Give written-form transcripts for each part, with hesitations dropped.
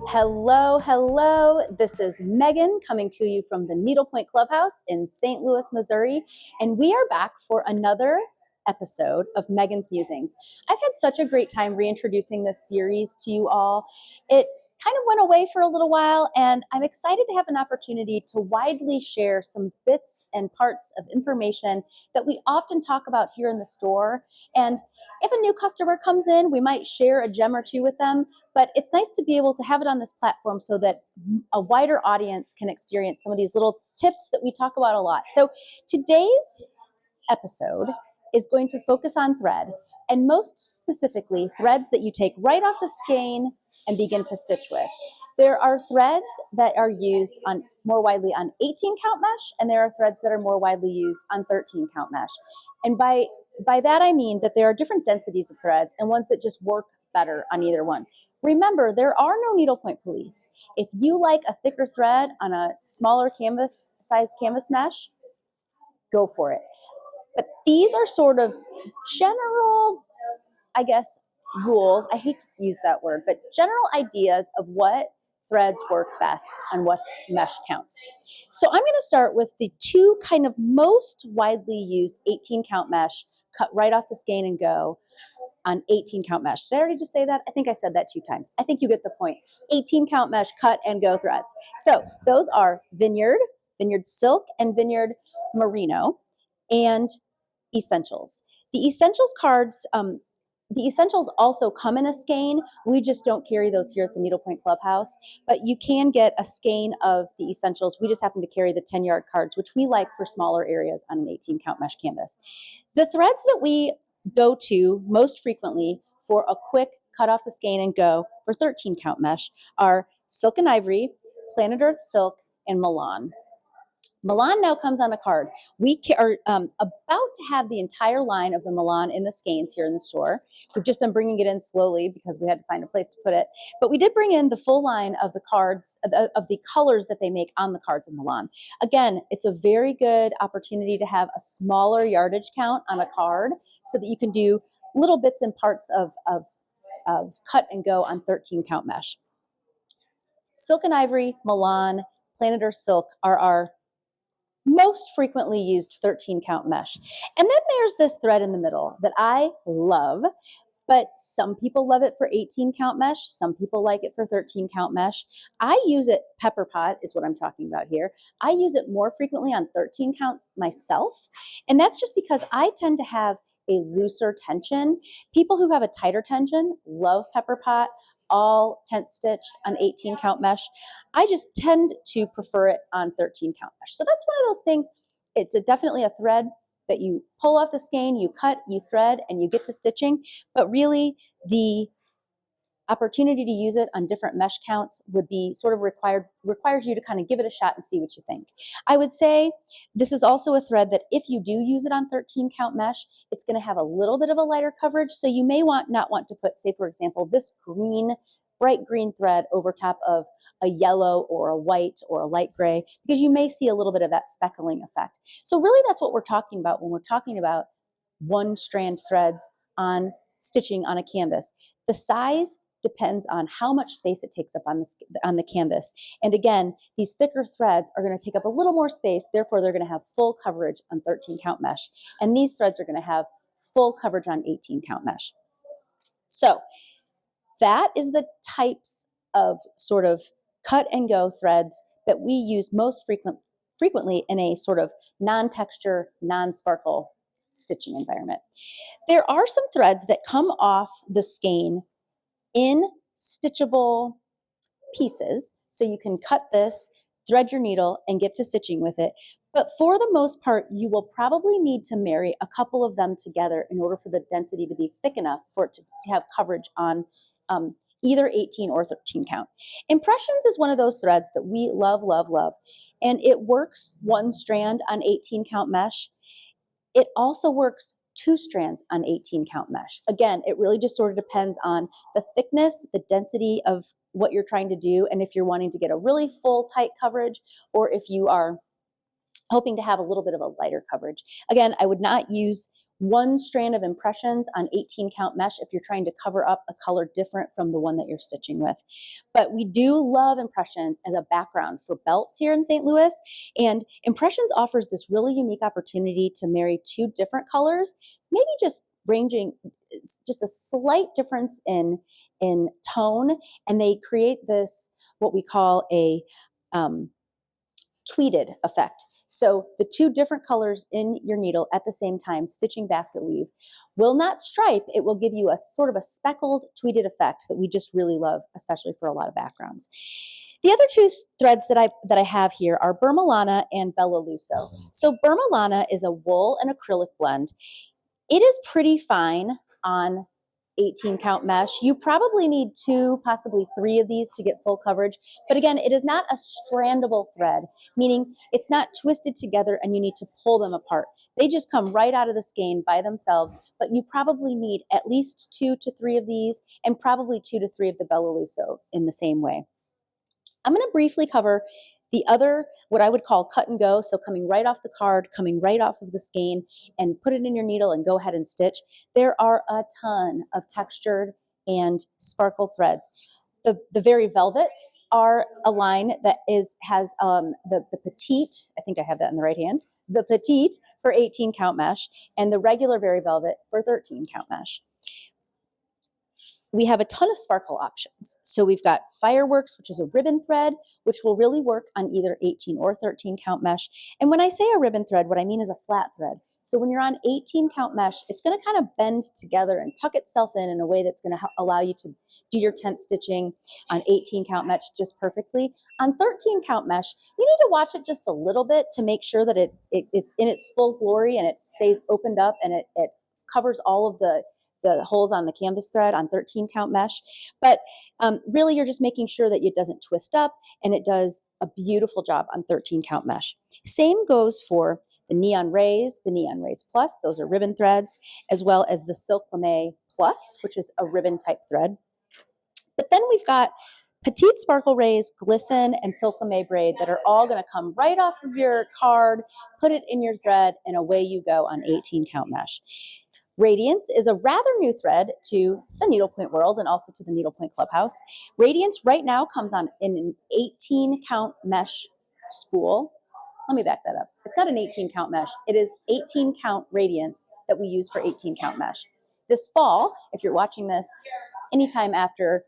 Hello, hello. This is Megan coming to you from the Needlepoint Clubhouse in St. Louis, Missouri, and we are back for another episode of Megan's Musings. I've had such a great time reintroducing this series to you all. It kind of went away for a little while, and I'm excited to have an opportunity to widely share some bits and parts of information that we often talk about here in the store. And if a new customer comes in, we might share a gem or two with them, but it's nice to be able to have it on this platform so that a wider audience can experience some of these little tips that we talk about a lot. So today's episode is going to focus on thread, and most specifically, threads that you take right off the skein and begin to stitch with. There are threads that are used on more widely on 18 count mesh, and there are threads that are more widely used on 13 count mesh. And by that I mean that there are different densities of threads and ones that just work better on either one. Remember, there are no needlepoint police. If you like a thicker thread on a smaller size canvas mesh, go for it. But these are sort of general, I guess, rules. I hate to use that word, but general ideas of what threads work best on what mesh counts. So I'm going to start with the two kind of most widely used 18 count mesh, cut right off the skein and go, on 18 count mesh. Did I already just say that? I think I said that 2 times. I think you get the point. 18 count mesh, cut and go threads. So those are Vineyard Silk, and Vineyard Merino, and Essentials. The Essentials cards, the Essentials also come in a skein. We just don't carry those here at the Needlepoint Clubhouse, but you can get a skein of the Essentials. We just happen to carry the 10-yard cards, which we like for smaller areas on an 18 count mesh canvas. The threads that we go to most frequently for a quick cut off the skein and go for 13 count mesh are Silk and Ivory, Planet Earth Silk, and Milan. Milan now comes on a card. We are about to have the entire line of the Milan in the skeins here in the store. We've just been bringing it in slowly because we had to find a place to put it. But we did bring in the full line of the cards, of the colors that they make on the cards of Milan. Again, it's a very good opportunity to have a smaller yardage count on a card so that you can do little bits and parts of cut and go on 13 count mesh. Silk and Ivory, Milan, Planet Earth Silk are our most frequently used 13 count mesh. And then there's this thread in the middle that I love, but some people love it for 18 count mesh. Some people like it for 13 count mesh. I use it, pepper pot is what I'm talking about here. I use it more frequently on 13 count myself. And that's just because I tend to have a looser tension. People who have a tighter tension love pepper pot, all tent stitched on 18 count mesh. I just tend to prefer it on 13 count mesh. So that's one of those things. It's definitely a thread that you pull off the skein, you cut, you thread, and you get to stitching. But really, the opportunity to use it on different mesh counts would be sort of requires you to kind of give it a shot and see what you think. I would say this is also a thread that if you do use it on 13 count mesh, it's going to have a little bit of a lighter coverage. So you may not want to put, say, for example, this bright green thread over top of a yellow or a white or a light gray, because you may see a little bit of that speckling effect. So really that's what we're talking about when we're talking about one strand threads on stitching on a canvas. The size depends on how much space it takes up on the canvas. And again, these thicker threads are going to take up a little more space, therefore they're going to have full coverage on 13 count mesh. And these threads are going to have full coverage on 18 count mesh. So that is the types of sort of cut and go threads that we use most frequently in a sort of non-texture, non-sparkle stitching environment. There are some threads that come off the skein in stitchable pieces. So you can cut this, thread your needle, and get to stitching with it. But for the most part, you will probably need to marry a couple of them together in order for the density to be thick enough for it to have coverage on either 18 or 13 count. Impressions is one of those threads that we love, love, love. And it works one strand on 18 count mesh. It also works 2 strands on 18 count mesh. Again, it really just sort of depends on the thickness, the density of what you're trying to do, and if you're wanting to get a really full tight coverage, or if you are hoping to have a little bit of a lighter coverage. Again, I would not use one strand of impressions on 18 count mesh if you're trying to cover up a color different from the one that you're stitching with. But we do love impressions as a background for belts here in St. Louis. And impressions offers this really unique opportunity to marry two different colors, maybe just ranging just a slight difference in tone, and they create this what we call a tweeted effect. So the two different colors in your needle at the same time, stitching basket weave, will not stripe. It will give you a sort of a speckled tweeted effect that we just really love, especially for a lot of backgrounds. The other two threads that I have here are Burma and Bella Luso. So Burma is a wool and acrylic blend. It is pretty fine on 18 count mesh. You probably need 2, possibly 3 of these to get full coverage. But again, it is not a strandable thread, meaning it's not twisted together and you need to pull them apart. They just come right out of the skein by themselves, but you probably need at least 2 to 3 of these and probably 2 to 3 of the Bella Luso in the same way. I'm going to briefly cover the other, what I would call cut and go, so coming right off the card, coming right off of the skein, and put it in your needle and go ahead and stitch. There are a ton of textured and sparkle threads. The Very Velvets are a line that has the petite, I think I have that in the right hand, the petite for 18 count mesh, and the regular Very Velvet for 13 count mesh. We have a ton of sparkle options. So we've got Fireworks, which is a ribbon thread, which will really work on either 18 or 13 count mesh. And when I say a ribbon thread, what I mean is a flat thread. So when you're on 18 count mesh, it's going to kind of bend together and tuck itself in a way that's going to allow you to do your tent stitching on 18 count mesh just perfectly. On 13 count mesh, you need to watch it just a little bit to make sure that it's in its full glory and it stays opened up and it covers all of the holes on the canvas thread on 13 count mesh. But really you're just making sure that it doesn't twist up, and it does a beautiful job on 13 count mesh. Same goes for the Neon Rays Plus, those are ribbon threads, as well as the Silk Lame Plus, which is a ribbon type thread. But then we've got Petite Sparkle Rays, Glisten, and Silk Lame Braid that are all going to come right off of your card, put it in your thread, and away you go on 18 count mesh. Radiance is a rather new thread to the needlepoint world and also to the Needlepoint Clubhouse. Radiance right now comes on in an 18 count mesh spool. Let me back that up. It's not an 18 count mesh. It is 18 count Radiance that we use for 18 count mesh. This fall, if you're watching this anytime after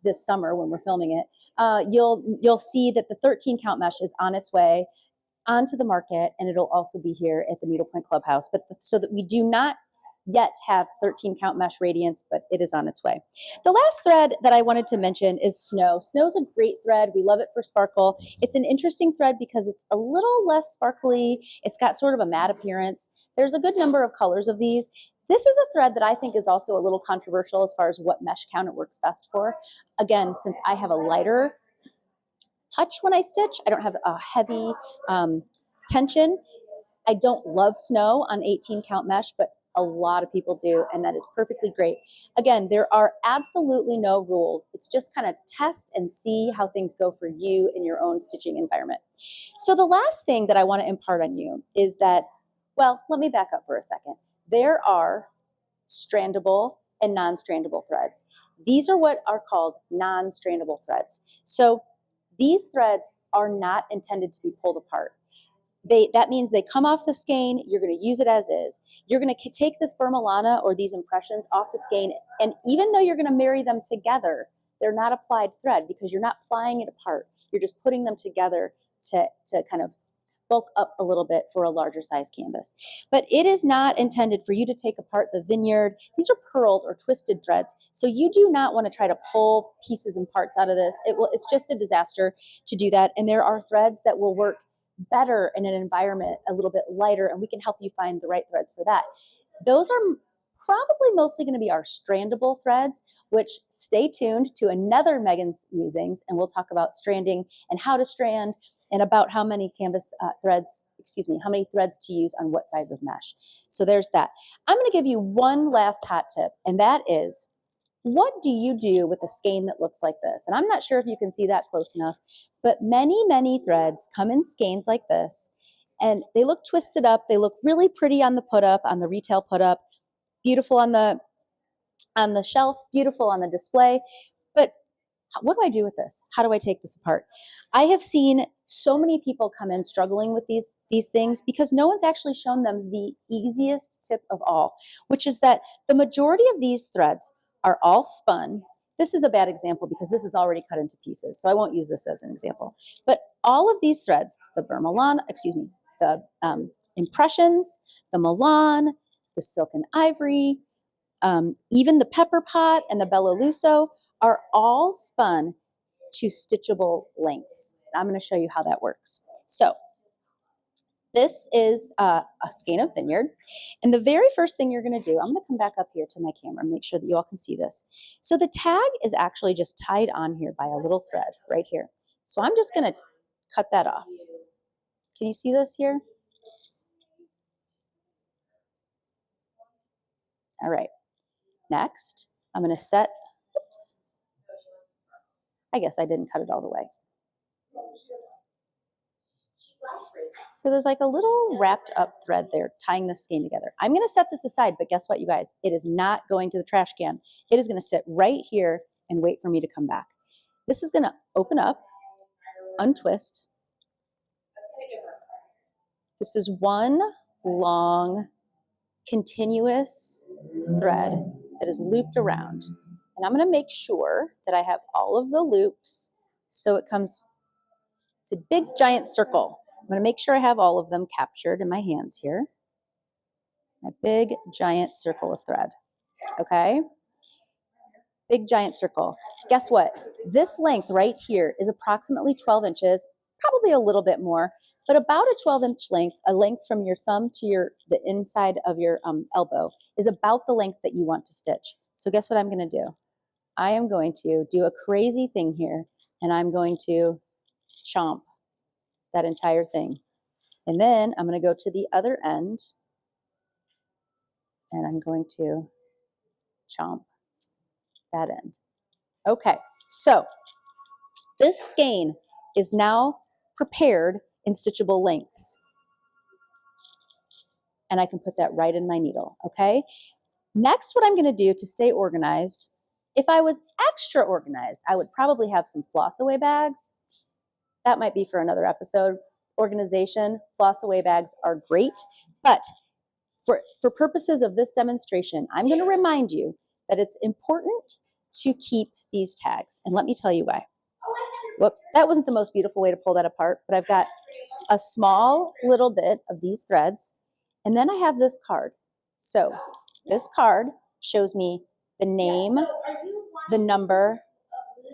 this summer when we're filming it, you'll see that the 13 count mesh is on its way onto the market, and it'll also be here at the Needlepoint Clubhouse. But so that we do not yet have 13 count mesh Radiance, but it is on its way. The last thread that I wanted to mention is Snow. Snow's a great thread. We love it for sparkle. It's an interesting thread because it's a little less sparkly. It's got sort of a matte appearance. There's a good number of colors of these. This is a thread that I think is also a little controversial as far as what mesh count it works best for. Again, since I have a lighter touch when I stitch, I don't have a heavy tension. I don't love Snow on 18 count mesh, but a lot of people do, and that is perfectly great. Again, there are absolutely no rules. It's just kind of test and see how things go for you in your own stitching environment. So the last thing that I want to impart on you is that, well, let me back up for a second. There are strandable and non-strandable threads. These are what are called non-strandable threads. So these threads are not intended to be pulled apart. That means they come off the skein, you're going to use it as is. You're going to take this Burma or these impressions off the skein, and even though you're going to marry them together, they're not applied thread because you're not plying it apart. You're just putting them together to kind of bulk up a little bit for a larger size canvas. But it is not intended for you to take apart the vineyard. These are purled or twisted threads, so you do not want to try to pull pieces and parts out of this. It's just a disaster to do that, and there are threads that will work better in an environment a little bit lighter, and we can help you find the right threads for that. Those are probably mostly going to be our strandable threads, which stay tuned to another Megan's Musings, and we'll talk about stranding and how to strand and about how many how many threads to use on what size of mesh. So there's that. I'm going to give you one last hot tip, and that is, what do you do with a skein that looks like this? And I'm not sure if you can see that close enough, but many, many threads come in skeins like this, and they look twisted up. They look really pretty on the put up, on the retail put up, beautiful on the shelf, beautiful on the display. But what do I do with this? How do I take this apart? I have seen so many people come in struggling with these things because no one's actually shown them the easiest tip of all, which is that the majority of these threads are all spun. This is a bad example because this is already cut into pieces, so I won't use this as an example. But all of these threads, the impressions, the Milan, the silken ivory, even the pepper pot and the Belloluso are all spun to stitchable lengths. I'm going to show you how that works. So this is a skein of Vineyard. And the very first thing you're going to do, I'm going to come back up here to my camera and make sure that you all can see this. So the tag is actually just tied on here by a little thread right here. So I'm just going to cut that off. Can you see this here? All right. Next, I'm going to set, oops, I guess I didn't cut it all the way. So there's like a little wrapped up thread there tying this skein together. I'm going to set this aside, but guess what, you guys? It is not going to the trash can. It is going to sit right here and wait for me to come back. This is going to open up, untwist. This is one long, continuous thread that is looped around. And I'm going to make sure that I have all of the loops so it comes, it's a big giant circle. I'm going to make sure I have all of them captured in my hands here. My big giant circle of thread. Okay? Big giant circle. Guess what? This length right here is approximately 12 inches, probably a little bit more, but about a 12-inch length, a length from your thumb to the inside of your elbow, is about the length that you want to stitch. So guess what I'm going to do? I am going to do a crazy thing here, and I'm going to chomp that entire thing. And then I'm going to go to the other end, and I'm going to chomp that end. Okay, so this skein is now prepared in stitchable lengths. And I can put that right in my needle, okay? Next, what I'm going to do to stay organized, if I was extra organized, I would probably have some floss away bags. That might be for another episode. Organization, floss away bags are great, but for purposes of this demonstration, I'm going to remind you that it's important to keep these tags. And let me tell you why. Whoop, that wasn't the most beautiful way to pull that apart, but I've got a small little bit of these threads, and then I have this card. So this card shows me the name, the number,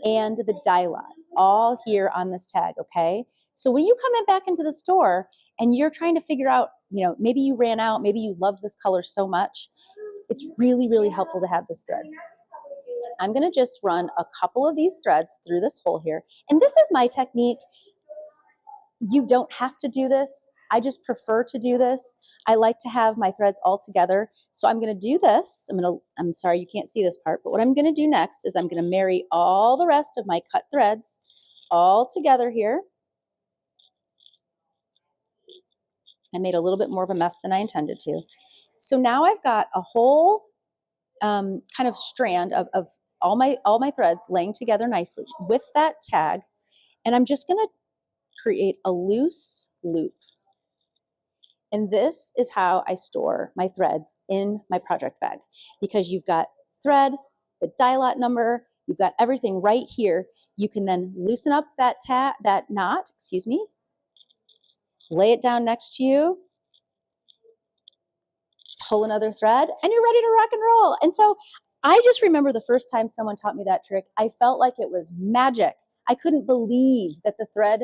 and the die lot, all here on this tag, okay? So when you come in back into the store and you're trying to figure out, you know, maybe you ran out, maybe you love this color so much, it's really, really helpful to have this thread. I'm going to just run a couple of these threads through this hole here. And this is my technique. You don't have to do this. I just prefer to do this. I like to have my threads all together. So I'm going to do this. I'm sorry, you can't see this part, but what I'm going to do next is I'm going to marry all the rest of my cut threads all together here. I made a little bit more of a mess than I intended to. So now I've got a whole kind of strand of all my threads laying together nicely with that tag. And I'm just going to create a loose loop. And this is how I store my threads in my project bag, because you've got thread, the die lot number, you've got everything right here. You can then loosen up that knot, lay it down next to you, pull another thread, and you're ready to rock and roll. And so I just remember the first time someone taught me that trick, I felt like it was magic. I couldn't believe that the thread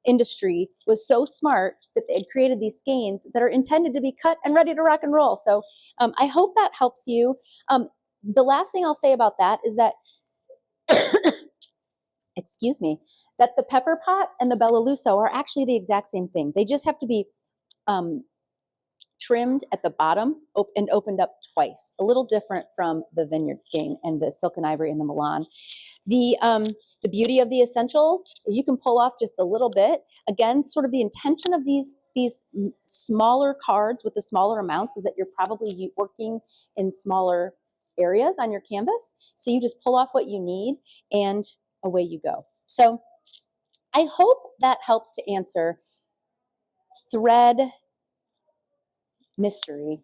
industry was so smart that they had created these skeins that are intended to be cut and ready to rock and roll. So I hope that helps you. The last thing I'll say about that is that, that the pepper pot and the Belloluso are actually the exact same thing. They just have to be trimmed at the bottom and opened up twice. A little different from the Vineyard skein and the silken ivory and the Milan. The beauty of the essentials is you can pull off just a little bit. Again, sort of the intention of these smaller cards with the smaller amounts is that you're probably working in smaller areas on your canvas. So you just pull off what you need and away you go. So I hope that helps to answer thread mystery.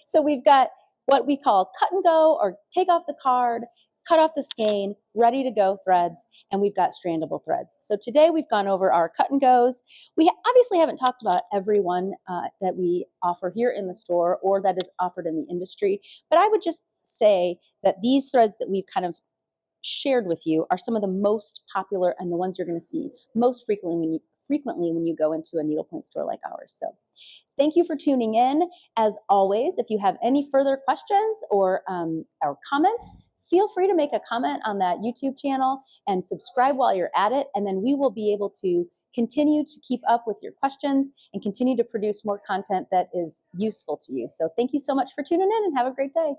So we've got what we call cut and go, or take off the card, cut off the skein, ready to go threads, and we've got strandable threads. So today we've gone over our cut and goes. We obviously haven't talked about every one that we offer here in the store or that is offered in the industry, but I would just say that these threads that we've kind of shared with you are some of the most popular and the ones you're going to see most frequently when you go into a needlepoint store like ours. So thank you for tuning in. As always, if you have any further questions or comments, feel free to make a comment on that YouTube channel and subscribe while you're at it, and then we will be able to continue to keep up with your questions and continue to produce more content that is useful to you. So thank you so much for tuning in, and have a great day.